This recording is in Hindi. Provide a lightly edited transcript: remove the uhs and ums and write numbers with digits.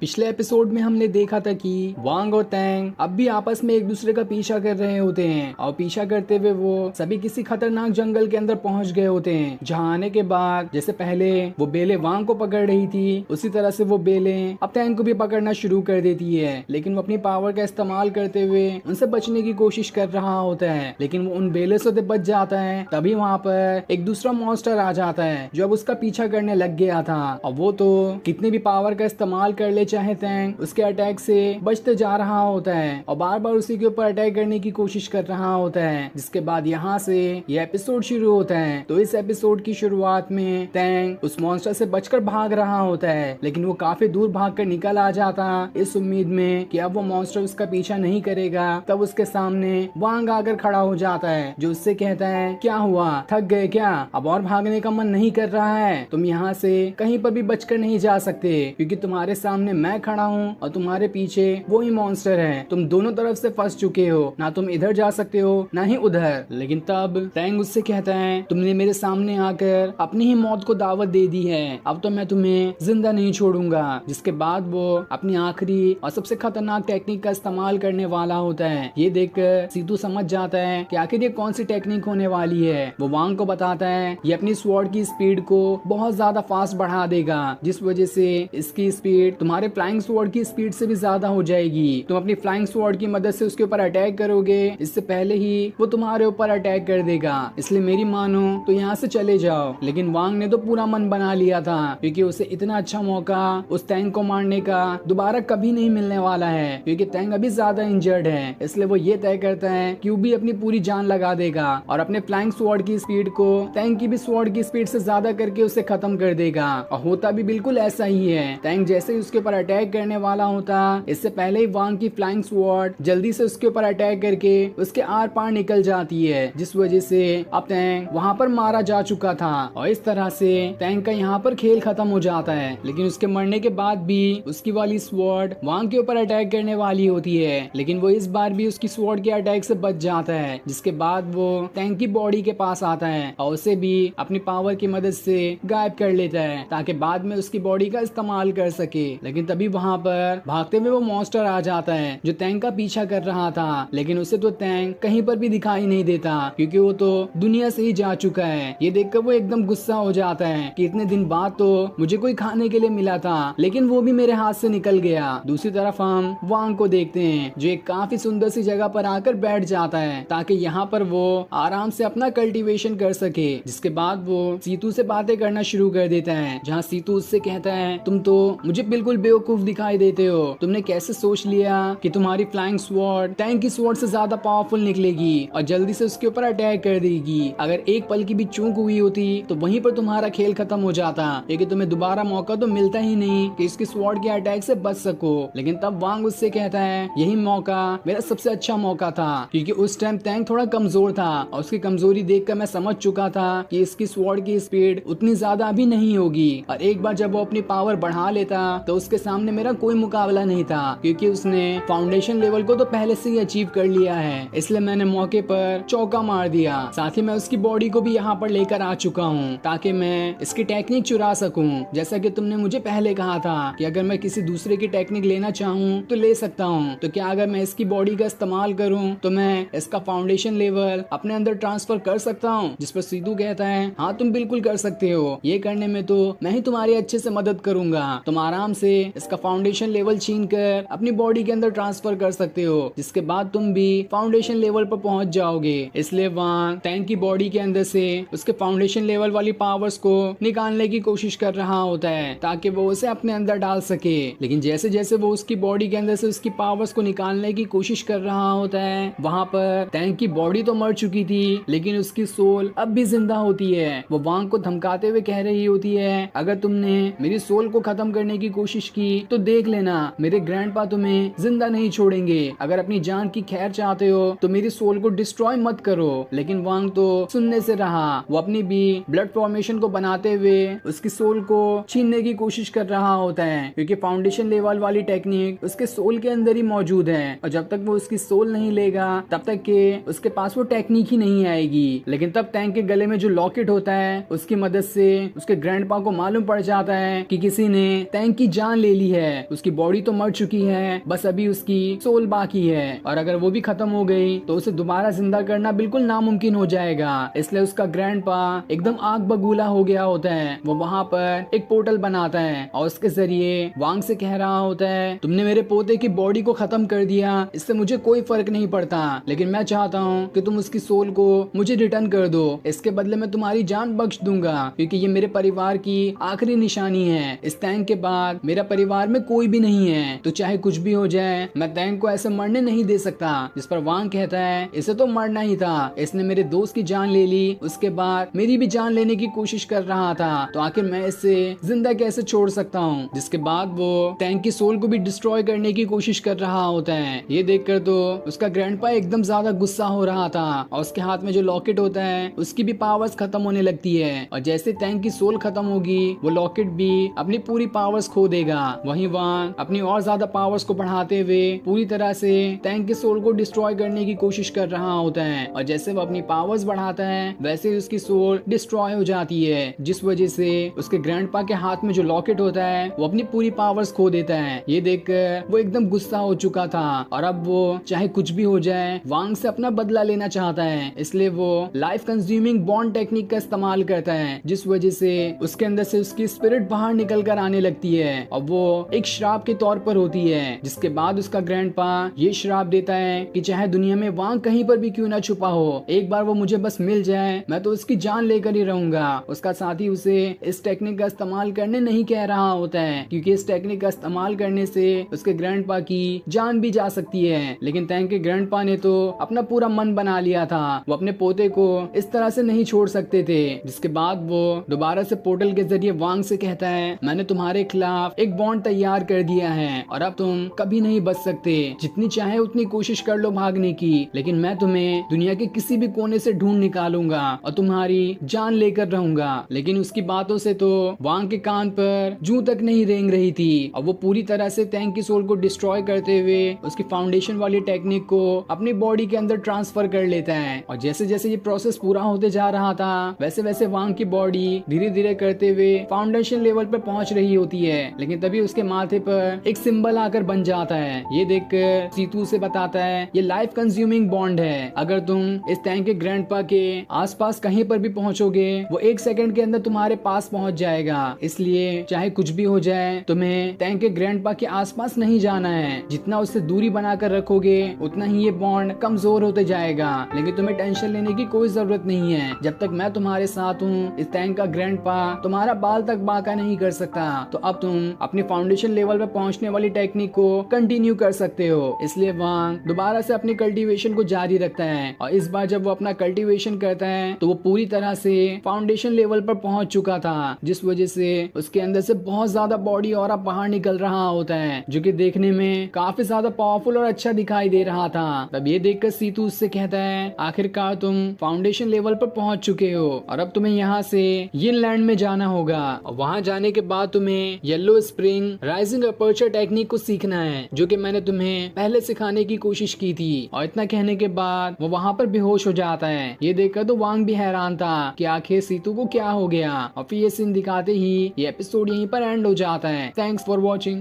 पिछले एपिसोड में हमने देखा था कि वांग और तैंग अब भी आपस में एक दूसरे का पीछा कर रहे होते हैं और पीछा करते हुए वो सभी किसी खतरनाक जंगल के अंदर पहुंच गए होते हैं, जहां आने के बाद जैसे पहले वो बेले वांग को पकड़ रही थी उसी तरह से वो बेले अब तैंग को भी पकड़ना शुरू कर देती है। लेकिन वो अपनी पावर का इस्तेमाल करते हुए उनसे बचने की कोशिश कर रहा होता है, लेकिन वो उन बेले से बच जाता है। तभी वहाँ पर एक दूसरा मॉन्स्टर आ जाता है जो अब उसका पीछा करने लग गया था। अब वो तो कितनी भी पावर का इस्तेमाल कर ले चाहे तैंग उसके अटैक से बचते जा रहा होता है और बार बार उसी के ऊपर अटैक करने की कोशिश कर रहा होता है। जिसके बाद यहाँ से ये एपिसोड शुरू होता है। तो इस एपिसोड की शुरुआत में तैंग उस मॉन्स्टर से बचकर भाग रहा होता है, लेकिन वो काफी दूर भागकर निकल आ जाता इस उम्मीद में कि अब वो मॉन्स्टर उसका पीछा नहीं करेगा। तब उसके सामने वांग आकर खड़ा हो जाता है जो उससे कहता है, क्या हुआ, थक गए क्या? अब और भागने का मन नहीं कर रहा है? तुम यहाँ से कहीं पर भी बचकर नहीं जा सकते क्योंकि तुम्हारे सामने मैं खड़ा हूँ और तुम्हारे पीछे वो ही मॉन्स्टर है। तुम दोनों तरफ से फंस चुके हो, ना तुम इधर जा सकते हो ना ही उधर। लेकिन तब तैंग उससे कहता है, तुमने मेरे सामने आकर अपनी ही मौत को दावत दे दी है, अब तो मैं तुम्हें जिंदा नहीं छोड़ूंगा। जिसके बाद वो अपनी आखिरी और सबसे खतरनाक टेक्निक का इस्तेमाल करने वाला होता है। ये देखकर सीतू समझ जाता है कि आखिर ये कौन सी टेक्निक होने वाली है। वो वांग को बताता है ये अपनी स्वॉर्ड की स्पीड को बहुत ज्यादा फास्ट बढ़ा देगा, जिस वजह से इसकी स्पीड तुम्हारे फ्लाइंग स्वॉर्ड की स्पीड से भी ज्यादा हो जाएगी। तुम अपनी फ्लाइंग स्वॉर्ड की मदद से उसके ऊपर अटैक करोगे, इससे पहले ही वो तुम्हारे ऊपर अटैक कर देगा। इसलिए मेरी मानो तो यहाँ से चले जाओ। लेकिन वांग ने तो पूरा मन बना लिया था क्योंकि उसे इतना अच्छा मौका उस तैंग को मारने का दोबारा कभी नहीं मिलने वाला है, क्योंकि तैंग अभी ज्यादा इंजर्ड है। इसलिए वो ये तय करता है कि वो भी अपनी पूरी जान लगा देगा और अपने फ्लाइंग स्वॉर्ड की स्पीड को तैंग की भी स्वॉर्ड की स्पीड से ज्यादा करके उसे खत्म कर देगा। और होता भी बिल्कुल ऐसा ही है। तैंग जैसे ही उसके ऊपर अटैक करने वाला होता, इससे पहले ही वांग की फ्लाइंग स्वॉर्ड जल्दी से उसके ऊपर अटैक करके उसके आर पार निकल जाती है, जिस वजह से अब तैंग वहाँ पर मारा जा चुका था। और इस तरह से तैंग का यहाँ पर खेल खत्म हो जाता है। लेकिन उसके मरने के बाद भी उसकी वाली स्वॉर्ड वांग के ऊपर अटैक करने वाली होती है, लेकिन वो इस बार भी उसकी स्वॉर्ड के अटैक से बच जाता है। जिसके बाद वो तैंग की बॉडी के पास आता है और उसे भी अपनी पावर की मदद से गायब कर लेता है ताकि बाद में उसकी बॉडी का इस्तेमाल कर सके। लेकिन तभी वहाँ पर भागते हुए वो मॉन्स्टर आ जाता है जो तैंग का पीछा कर रहा था, लेकिन उसे तो तैंग कहीं पर भी दिखाई नहीं देता क्योंकि वो तो दुनिया से ही जा चुका है। ये देखकर वो एकदम गुस्सा हो जाता है कि इतने दिन बाद तो मुझे कोई खाने के लिए मिला था, लेकिन वो भी मेरे हाथ से निकल गया। दूसरी तरफ हम वांग को देखते हैं जो एक काफी सुंदर सी जगह पर आकर बैठ जाता है ताकि यहाँ पर वो आराम से अपना कल्टीवेशन कर सके। जिसके बाद वो सीतू से बातें करना शुरू कर देता है, जहाँ सीतू उससे कहता है, तुम तो मुझे बिल्कुल बेवकूफ दिखाई देते हो। तुमने कैसे सोच लिया कि तुम्हारी फ्लाइंग स्वॉर्ड टैंक की स्वॉर्ड से ज्यादा पावरफुल निकलेगी और जल्दी से उसके ऊपर अटैक कर देगी? अगर एक पल की भी चूक हुई होती तो वहीं पर तुम्हारा खेल खत्म हो जाता, क्योंकि तुम्हें दोबारा मौका तो मिलता ही नहीं कि इसकी स्वॉर्ड के अटैक से बच सको। लेकिन तब वांग उससे कहता है, यही मौका मेरा सबसे अच्छा मौका था, क्योंकि उस टाइम टैंक थोड़ा कमजोर था और उसकी कमजोरी देखकर मैं समझ चुका था कि इसकी स्वॉर्ड की स्पीड उतनी ज्यादा अभी नहीं होगी, और एक बार जब वो अपनी पावर बढ़ा लेता तो उसके सामने मेरा कोई मुकाबला नहीं था, क्योंकि उसने फाउंडेशन लेवल को तो पहले से ही अचीव कर लिया है। इसलिए मैंने मौके पर चौका मार दिया। साथ ही मैं उसकी बॉडी को भी यहाँ पर लेकर आ चुका हूँ ताकि मैं इसकी टेक्निक चुरा सकूं। जैसा कि तुमने मुझे पहले कहा था कि अगर मैं किसी दूसरे की टेक्निक लेना चाहूँ तो ले सकता हूँ, तो क्या अगर मैं इसकी बॉडी का इस्तेमाल करूँ तो मैं इसका फाउंडेशन लेवल अपने अंदर ट्रांसफर कर सकता हूँ? जिस पर सीधू कहता है, हाँ तुम बिल्कुल कर सकते हो। ये करने में तो मैं ही तुम्हारी अच्छे से मदद करूंगा। तुम आराम से इसका फाउंडेशन लेवल छीन कर अपनी बॉडी के अंदर ट्रांसफर कर सकते हो, जिसके बाद तुम भी फाउंडेशन लेवल पर पहुंच जाओगे। इसलिए वांग टैंक की बॉडी के अंदर से उसके फाउंडेशन लेवल वाली पावर्स को निकालने की कोशिश कर रहा होता है ताकि वो उसे अपने अंदर डाल सके। लेकिन जैसे जैसे वो उसकी बॉडी के अंदर से उसकी पावर्स को निकालने की कोशिश कर रहा होता है, वहाँ पर टैंक की बॉडी तो मर चुकी थी लेकिन उसकी सोल अब भी जिंदा होती है। वो वांग को धमकाते हुए कह रही होती है, अगर तुमने मेरी सोल को खत्म करने की कोशिश की तो देख लेना मेरे ग्रैंडपा तुम्हें जिंदा नहीं छोड़ेंगे। अगर अपनी जान की खैर चाहते हो तो मेरी सोल को डिस्ट्रॉय मत करो। लेकिन वांग तो सुनने से रहा। वो अपनी भी ब्लड फॉर्मेशन को बनाते हुए उसकी सोल को छीनने की कोशिश कर रहा होता है, क्योंकि फाउंडेशन लेवल वाली टेक्निक उसके सोल के अंदर ही मौजूद है और जब तक वो उसकी सोल नहीं लेगा तब तक के उसके पास वो टेक्निक ही नहीं आएगी। लेकिन तब टैंक के गले में जो लॉकेट होता है उसकी मदद से उसके ग्रैंडपा को मालूम पड़ जाता है कि किसी ने टैंक की जान ले ले ली है, उसकी बॉडी तो मर चुकी है, बस अभी उसकी सोल बाकी है, और अगर वो भी खत्म हो गई तो उसे दोबारा जिंदा करना बिल्कुल नामुमकिन हो जाएगा। इसलिए उसका ग्रैंडपा एकदम आग बबूला हो गया होता है। वो वहाँ पर एक पोर्टल बनाता है और उसके जरिए वांग से कह रहा होता है, तुमने मेरे पोते की बॉडी को खत्म कर दिया, इससे मुझे कोई फर्क नहीं पड़ता, लेकिन मैं चाहता हूँ कि तुम उसकी सोल को मुझे रिटर्न कर दो। इसके बदले में तुम्हारी जान बख्श दूंगा, क्योंकि ये मेरे परिवार की आखिरी निशानी है। इस टैंक के बाद मेरा परिवार में कोई भी नहीं है, तो चाहे कुछ भी हो जाए मैं टैंक को ऐसे मरने नहीं दे सकता। जिस पर वांग कहता है, इसे तो मरना ही था, इसने मेरे दोस्त की जान ले ली, उसके बाद मेरी भी जान लेने की कोशिश कर रहा था, तो आखिर मैं इसे जिंदा कैसे छोड़ सकता हूँ। जिसके बाद वो टैंक की सोल को भी डिस्ट्रॉय करने की कोशिश कर रहा होता है। ये देखकर तो उसका ग्रैंडपा एकदम ज्यादा गुस्सा हो रहा था, और उसके हाथ में जो लॉकेट होता है उसकी भी पावर्स खत्म होने लगती है, और जैसे टैंक की सोल खत्म होगी वो लॉकेट भी अपनी पूरी पावर्स खो देगा। वहीं वांग अपनी और ज्यादा पावर्स को बढ़ाते हुए पूरी तरह से टैंक की सोल को डिस्ट्रॉय करने की कोशिश कर रहा होता है, और जैसे वो अपनी पावर्स बढ़ाता है वैसे उसकी सोल डिस्ट्रॉय हो जाती है, जिस वजह से उसके ग्रैंडपा के हाथ में जो लॉकेट होता है वो अपनी पूरी पावर्स खो देता है। ये देखकर वो एकदम गुस्सा हो चुका था, और अब वो चाहे कुछ भी हो जाए वांग से अपना बदला लेना चाहता है। इसलिए वो लाइफ कंज्यूमिंग बॉन्ड टेक्निक का इस्तेमाल करता है, जिस वजह से उसके अंदर से उसकी स्पिरिट बाहर निकल कर आने लगती है, और वो एक श्राप के तौर पर होती है। जिसके बाद उसका ग्रैंडपा ये श्राप देता है कि चाहे दुनिया में वांग कहीं पर भी क्यों ना छुपा हो, एक बार वो मुझे बस मिल जाए, मैं तो उसकी जान लेकर ही रहूंगा। उसका साथी उसे इस टेक्निक का इस्तेमाल करने नहीं कह रहा होता है, क्योंकि इस टेक्निक का इस्तेमाल करने से उसके ग्रैंडपा की जान भी जा सकती है। लेकिन टैंक के ग्रैंडपा ने तो अपना पूरा मन बना लिया था, वो अपने पोते को इस तरह से नहीं छोड़ सकते थे। जिसके बाद वो दोबारा से पोर्टल के जरिए वांग से कहता है, मैंने तुम्हारे खिलाफ एक बॉन्ड तैयार कर दिया है, और अब तुम कभी नहीं बच सकते, जितनी चाहे उतनी कोशिश कर लो भागने की, लेकिन मैं तुम्हें दुनिया के किसी भी कोने से ढूंढ निकालूंगा और तुम्हारी जान लेकर रहूंगा। लेकिन उसकी बातों से तो वांग के कान पर जूं तक नहीं रेंग रही थी, और वो पूरी तरह से टैंक की सोल को डिस्ट्रॉय करते हुए उसकी फाउंडेशन वाली टेक्निक को अपनी बॉडी के अंदर ट्रांसफर कर लेता है। और जैसे जैसे ये प्रोसेस पूरा होते जा रहा था वैसे वैसे वांग की बॉडी धीरे धीरे करते हुए फाउंडेशन लेवल पर पहुंच रही होती है, लेकिन तभी उसके माथे पर एक सिंबल आकर बन जाता है। ये देखकर सीतू से बताता है, ये लाइफ कंज्यूमिंग बॉन्ड है, अगर तुम इस टैंक के ग्रैंडपा के आसपास कहीं पर भी पहुंचोगे वो 1 सेकंड के अंदर तुम्हारे पास पहुंच जाएगा। इसलिए चाहे कुछ भी हो जाए तुम्हें टैंक के ग्रैंडपा के आसपास नहीं जाना है, जितना उससे दूरी बनाकर रखोगे उतना ही ये बॉन्ड कमजोर होते जाएगा। लेकिन तुम्हें टेंशन लेने की कोई जरूरत नहीं है, जब तक मैं तुम्हारे साथ हूँ इस टैंक का ग्रैंडपा तुम्हारा बाल तक बांका नहीं कर सकता। तो अब तुम अपनी फाउंडेशन लेवल पे पहुंचने वाली टेक्निक को कंटिन्यू कर सकते हो। इसलिए वांग दोबारा से अपनी कल्टीवेशन को जारी रखता है, और इस बार जब वो अपना कल्टीवेशन करता है तो वो पूरी तरह से फाउंडेशन लेवल पर पहुंच चुका था, जिस वजह से उसके अंदर से बहुत ज्यादा बॉडी और बाहर निकल रहा होता है, जो कि देखने में काफी ज्यादा पावरफुल और अच्छा दिखाई दे रहा था। तब ये देखकर सीतू उससे कहता है, आखिरकार तुम फाउंडेशन लेवल पर पहुंच चुके हो, और अब तुम्हें यहाँ से यिनलैंड में जाना होगा, और वहाँ जाने के बाद तुम्हें yellow spring rising aperture technique को सीखना है, जो कि मैंने तुम्हें पहले सिखाने की कोशिश की थी। और इतना कहने के बाद वो वहाँ पर बेहोश हो जाता है। ये देखकर तो वांग भी हैरान था कि आखिर सीतू को क्या हो गया, और फिर ये सीन दिखाते ही ये एपिसोड यहीं पर एंड हो जाता है। Thanks for watching.